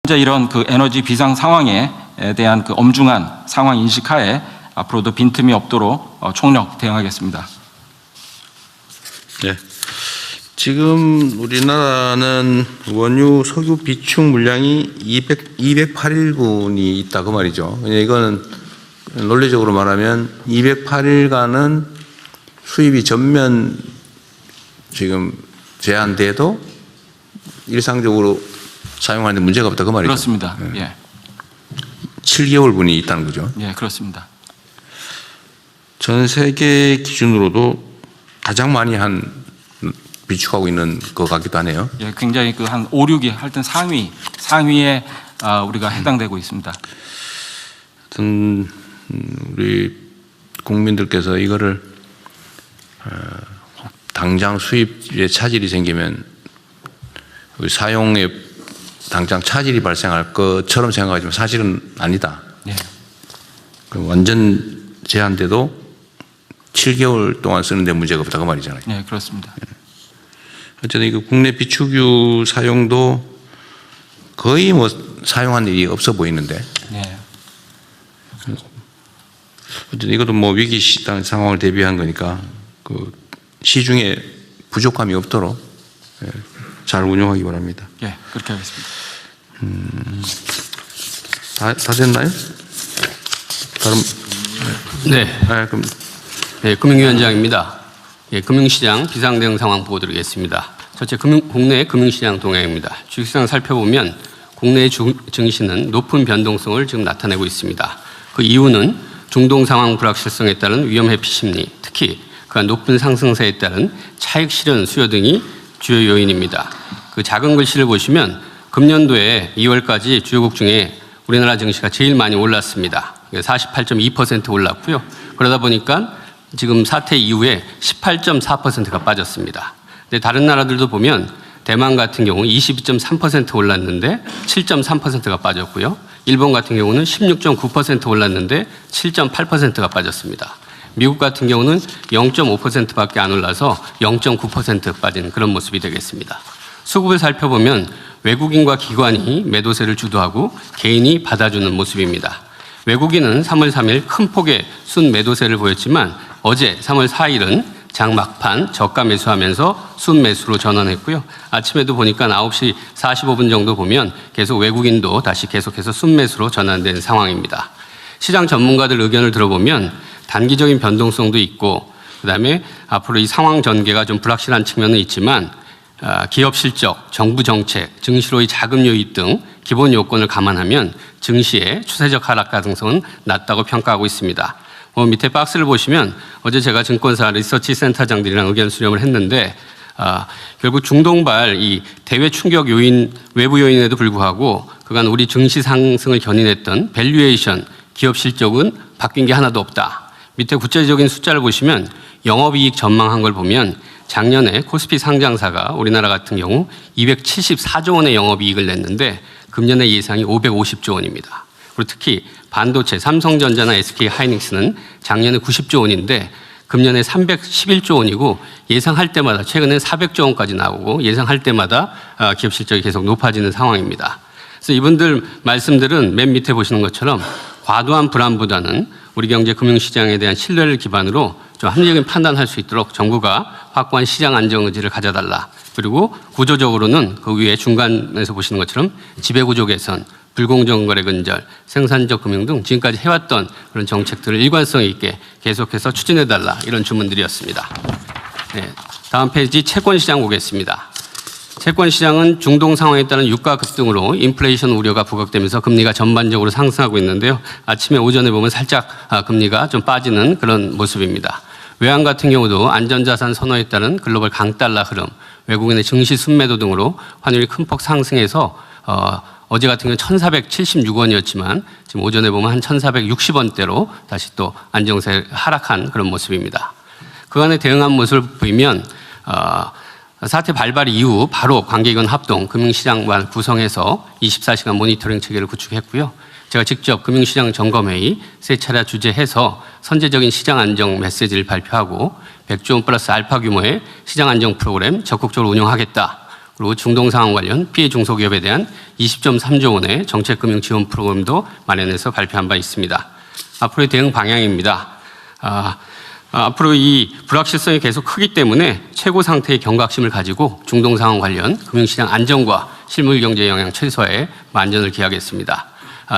현재 이런 그 에너지 비상 상황에 대한 그 엄중한 상황 인식하에 앞으로도 빈틈이 없도록 총력 대응하겠습니다. 네. 지금 우리나라는 원유 석유 비축 물량이 208일분이 있다 그 말이죠. 이거는 논리적으로 말하면 208일간은 수입이 전면 지금 제한돼도 일상적으로 사용하는 데 문제가 없다 그 말이죠. 그렇습니다. 네. 예. 7개월분이 있다는 거죠. 예, 그렇습니다. 전 세계 기준으로도 가장 많이 비축하고 있는 것 같기도 하네요. 예, 굉장히 그 한 5, 6위 할 땐 상위에 우리가 해당되고 있습니다. 하여튼 우리 국민들께서 이거를 당장 수입에 차질이 생기면 사용에 당장 차질이 발생할 것처럼 생각하지만 사실은 아니다. 예. 완전 제한돼도 7개월 동안 쓰는데 문제가 없다 그 말이잖아요. 예, 그렇습니다. 어쨌든 이거 국내 비축유 사용도 거의 뭐 사용한 일이 없어 보이는데. 예. 어쨌든 이것도 뭐 위기 상황을 대비한 거니까 그 시중에 부족함이 없도록 잘 운영하기 바랍니다. 예, 그렇게 하겠습니다. 다 됐나요? 다른 네. 그럼 네, 금융위원장입니다. 예, 금융시장 비상대응 상황 보고 드리겠습니다. 첫째, 국내 금융시장 동향입니다. 주식시장 살펴보면 국내 증시는 높은 변동성을 지금 나타내고 있습니다. 그 이유는 중동 상황 불확실성에 따른 위험 회피 심리, 특히 그간 높은 상승세에 따른 차익 실현 수요 등이 주요 요인입니다. 그 작은 글씨를 보시면 금년도에 2월까지 주요국 중에 우리나라 증시가 제일 많이 올랐습니다. 48.2% 올랐고요. 그러다 보니까 지금 사태 이후에 18.4%가 빠졌습니다. 근데 다른 나라들도 보면 대만 같은 경우 22.3% 올랐는데 7.3%가 빠졌고요. 일본 같은 경우는 16.9% 올랐는데 7.8%가 빠졌습니다. 미국 같은 경우는 0.5%밖에 안 올라서 0.9% 빠진 그런 모습이 되겠습니다. 수급을 살펴보면 외국인과 기관이 매도세를 주도하고 개인이 받아주는 모습입니다. 외국인은 3월 3일 큰 폭의 순 매도세를 보였지만 어제 3월 4일은 장 막판 저가 매수하면서 순 매수로 전환했고요. 아침에도 보니까 9시 45분 정도 보면 계속 외국인도 다시 계속해서 순 매수로 전환된 상황입니다. 시장 전문가들 의견을 들어보면 단기적인 변동성도 있고 그다음에 앞으로 이 상황 전개가 좀 불확실한 측면은 있지만 기업 실적, 정부 정책, 증시로의 자금 유입 등 기본 요건을 감안하면 증시의 추세적 하락 가능성은 낮다고 평가하고 있습니다. 밑에 박스를 보시면 어제 제가 증권사 리서치 센터장들이랑 의견 수렴을 했는데 결국 중동발 이 대외 충격 요인, 외부 요인에도 불구하고 그간 우리 증시 상승을 견인했던 밸류에이션, 기업 실적은 바뀐 게 하나도 없다. 밑에 구체적인 숫자를 보시면 영업이익 전망한 걸 보면 작년에 코스피 상장사가 우리나라 같은 경우 274조 원의 영업이익을 냈는데 금년의 예상이 550조 원입니다. 그리고 특히 반도체, 삼성전자나 SK하이닉스는 작년에 90조 원인데 금년에 311조 원이고 예상할 때마다 최근에 400조 원까지 나오고 예상할 때마다 기업 실적이 계속 높아지는 상황입니다. 그래서 이분들 말씀들은 맨 밑에 보시는 것처럼 과도한 불안보다는 우리 경제 금융시장에 대한 신뢰를 기반으로 좀 합리적인 판단할 수 있도록 정부가 확고한 시장 안정 의지를 가져달라. 그리고 구조적으로는 그 위에 중간에서 보시는 것처럼 지배구조 개선, 불공정 거래 근절, 생산적 금융 등 지금까지 해왔던 그런 정책들을 일관성 있게 계속해서 추진해달라 이런 주문들이었습니다. 네, 다음 페이지 채권시장 보겠습니다. 채권시장은 중동 상황에 따른 유가 급등으로 인플레이션 우려가 부각되면서 금리가 전반적으로 상승하고 있는데요. 아침에 오전에 보면 살짝 금리가 좀 빠지는 그런 모습입니다. 외환 같은 경우도 안전자산 선호에 따른 글로벌 강달러 흐름, 외국인의 증시 순매도 등으로 환율이 큰 폭 상승해서 어제 같은 경우는 1,476원이었지만 지금 오전에 보면 한 1,460원대로 다시 또 안정세 하락한 그런 모습입니다. 그간에 대응한 모습을 보이면 사태 발발 이후 바로 관계기관 합동 금융시장만 구성해서 24시간 모니터링 체계를 구축했고요. 제가 직접 금융시장 점검회의 세 차례 주재해서 선제적인 시장 안정 메시지를 발표하고 100조 원 플러스 알파 규모의 시장 안정 프로그램 적극적으로 운영하겠다. 그리고 중동 상황 관련 피해 중소기업에 대한 20.3조 원의 정책금융 지원 프로그램도 마련해서 발표한 바 있습니다. 앞으로의 대응 방향입니다. 앞으로 이 불확실성이 계속 크기 때문에 최고 상태의 경각심을 가지고 중동 상황 관련 금융시장 안정과 실물 경제 영향 최소화에 만전을 기하겠습니다.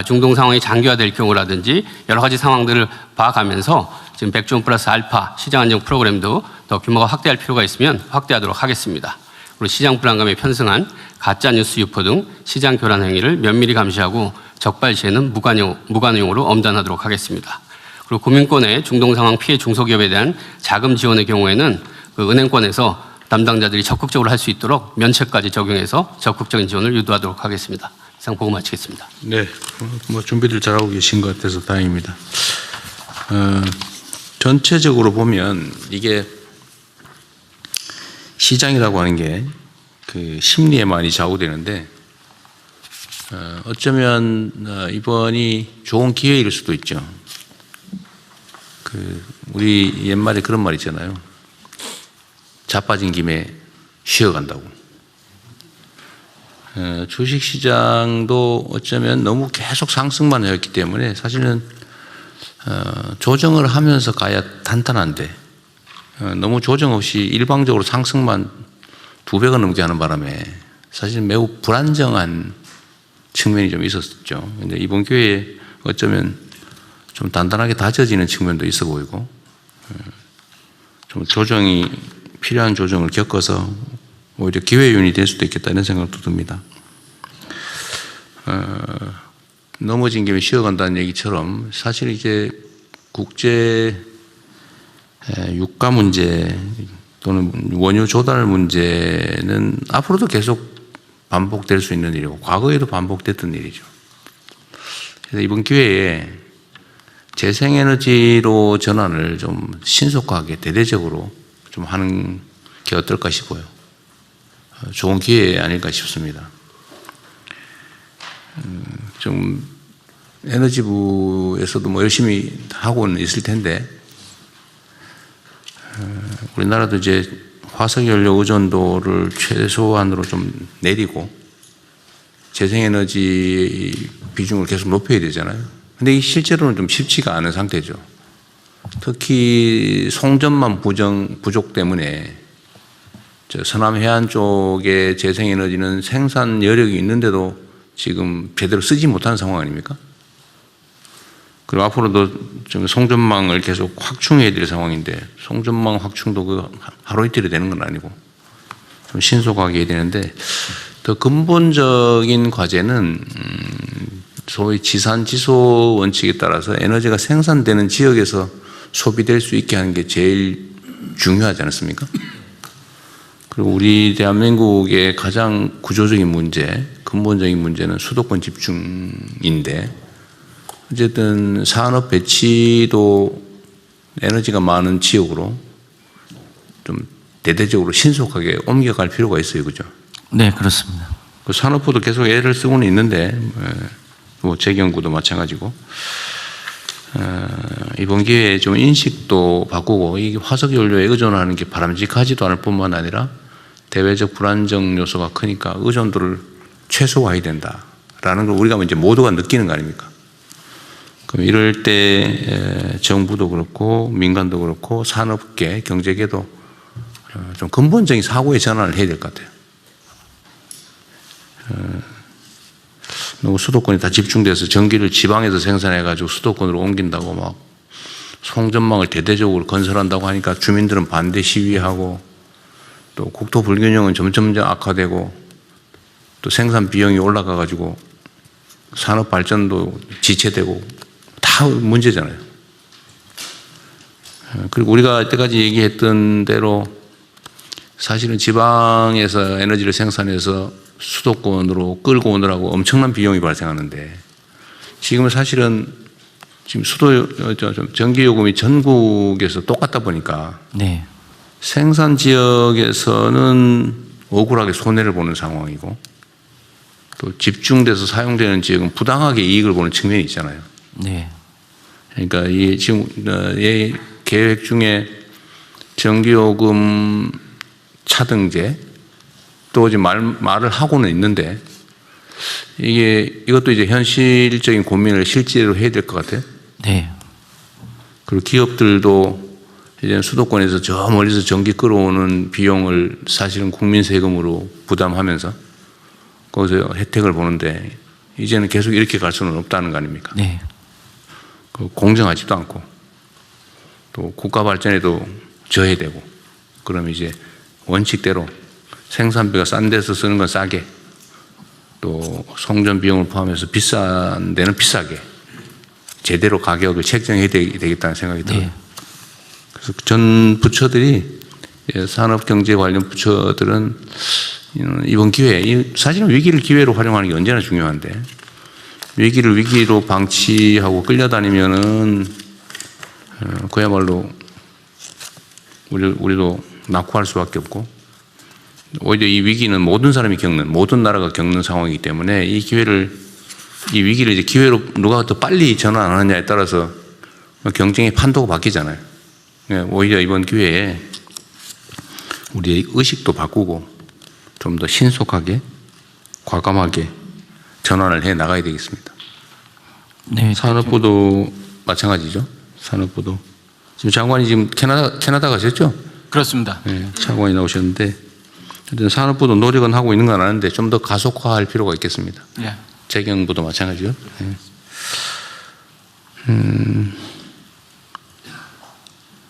중동 상황이 장기화될 경우라든지 여러 가지 상황들을 봐가면서 지금 백종 플러스 알파 시장 안정 프로그램도 더 규모가 확대할 필요가 있으면 확대하도록 하겠습니다. 그리고 시장 불안감에 편승한 가짜뉴스 유포 등 시장 교란 행위를 면밀히 감시하고 적발 시에는 무관용으로 엄단하도록 하겠습니다. 그리고 금융권의 중동 상황 피해 중소기업에 대한 자금 지원의 경우에는 그 은행권에서 담당자들이 적극적으로 할 수 있도록 면책까지 적용해서 적극적인 지원을 유도하도록 하겠습니다. 이상 보고 마치겠습니다. 네, 뭐 준비를 잘하고 계신 것 같아서 다행입니다. 전체적으로 보면 이게 시장이라고 하는 게 그 심리에 많이 좌우되는데 어쩌면 이번이 좋은 기회일 수도 있죠. 그 우리 옛말에 그런 말 있잖아요. 자빠진 김에 쉬어간다고. 주식시장도 어쩌면 너무 계속 상승만 해왔기 때문에 사실은 조정을 하면서 가야 단단한데 너무 조정 없이 일방적으로 상승만 2배가 넘게 하는 바람에 사실 매우 불안정한 측면이 좀 있었죠. 근데 이번 기회에 어쩌면 좀 단단하게 다져지는 측면도 있어 보이고 좀 조정이 필요한 조정을 겪어서 오히려 기회의 요인이 될 수도 있겠다 이런 생각도 듭니다. 넘어진 김에 쉬어간다는 얘기처럼 사실 이제 국제 유가 문제 또는 원유 조달 문제는 앞으로도 계속 반복될 수 있는 일이고 과거에도 반복됐던 일이죠. 그래서 이번 기회에 재생에너지로 전환을 좀 신속하게 대대적으로 좀 하는 게 어떨까 싶어요. 좋은 기회 아닐까 싶습니다. 좀 에너지부에서도 뭐 열심히 하고는 있을 텐데 우리나라도 이제 화석연료 의존도를 최소한으로 좀 내리고 재생에너지 비중을 계속 높여야 되잖아요. 근데 이 실제로는 좀 쉽지가 않은 상태죠. 특히 송전망 부족 때문에 서남 해안 쪽의 재생에너지는 생산 여력이 있는데도 지금 제대로 쓰지 못하는 상황 아닙니까? 그리고 앞으로도 좀 송전망을 계속 확충해야 될 상황인데 송전망 확충도 그 하루 이틀이 되는 건 아니고 좀 신속하게 해야 되는데 더 근본적인 과제는 소위 지산지소 원칙에 따라서 에너지가 생산되는 지역에서 소비될 수 있게 하는 게 제일 중요하지 않습니까? 그리고 우리 대한민국의 가장 구조적인 문제, 근본적인 문제는 수도권 집중인데 어쨌든 산업 배치도 에너지가 많은 지역으로 좀 대대적으로 신속하게 옮겨갈 필요가 있어요. 그죠? 네, 그렇습니다. 그 산업부도 계속 애를 쓰고는 있는데 뭐 재경구도 마찬가지고 이번 기회에 좀 인식도 바꾸고 이 화석연료에 의존하는 게 바람직하지도 않을 뿐만 아니라 대외적 불안정 요소가 크니까 의존도를 최소화해야 된다라는 걸 우리가 이제 모두가 느끼는 거 아닙니까? 그럼 이럴 때 정부도 그렇고 민간도 그렇고 산업계, 경제계도 좀 근본적인 사고의 전환을 해야 될 것 같아요. 너무 수도권이 다 집중돼서 전기를 지방에서 생산해가지고 수도권으로 옮긴다고 막 송전망을 대대적으로 건설한다고 하니까 주민들은 반대 시위하고 또 국토 불균형은 점점 악화되고 또 생산 비용이 올라가가지고 산업 발전도 지체되고 다 문제잖아요. 그리고 우리가 이때까지 얘기했던 대로 사실은 지방에서 에너지를 생산해서 수도권으로 끌고 오느라고 엄청난 비용이 발생하는데 지금은 사실은 지금 전기요금이 전국에서 똑같다 보니까 네. 생산 지역에서는 억울하게 손해를 보는 상황이고 또 집중돼서 사용되는 지역은 부당하게 이익을 보는 측면이 있잖아요. 네. 그러니까 이 지금 이 계획 중에 전기요금 차등제 또 이제 말을 하고는 있는데 이것도 이제 현실적인 고민을 실제로 해야 될 것 같아요. 네. 그리고 기업들도 이제 수도권에서 저 멀리서 전기 끌어오는 비용을 사실은 국민 세금으로 부담하면서 거기서 혜택을 보는데 이제는 계속 이렇게 갈 수는 없다는 거 아닙니까? 네. 공정하지도 않고 또 국가 발전에도 저해되고 되고 그럼 이제 원칙대로 생산비가 싼 데서 쓰는 건 싸게 또 송전 비용을 포함해서 비싼 데는 비싸게 제대로 가격을 책정해야 되겠다는 생각이 들어요. 네. 그래서 전 부처들이 산업경제 관련 부처들은 이번 기회에 사실은 위기를 기회로 활용하는 게 언제나 중요한데 위기를 위기로 방치하고 끌려다니면은 그야말로 우리도 낙후할 수밖에 없고 오히려 이 위기는 모든 사람이 겪는 모든 나라가 겪는 상황이기 때문에 이 위기를 이제 기회로 누가 더 빨리 전환하느냐에 따라서 경쟁의 판도가 바뀌잖아요. 오히려 이번 기회에 우리의 의식도 바꾸고 좀 더 신속하게 과감하게 전환을 해 나가야 되겠습니다. 네. 산업부도 마찬가지죠. 산업부도 지금 장관이 지금 캐나다 가셨죠? 그렇습니다. 네, 장관이 나오셨는데 하여튼 산업부도 노력은 하고 있는 건 아는데 좀 더 가속화할 필요가 있겠습니다. 예. 재경부도 마찬가지죠. 네.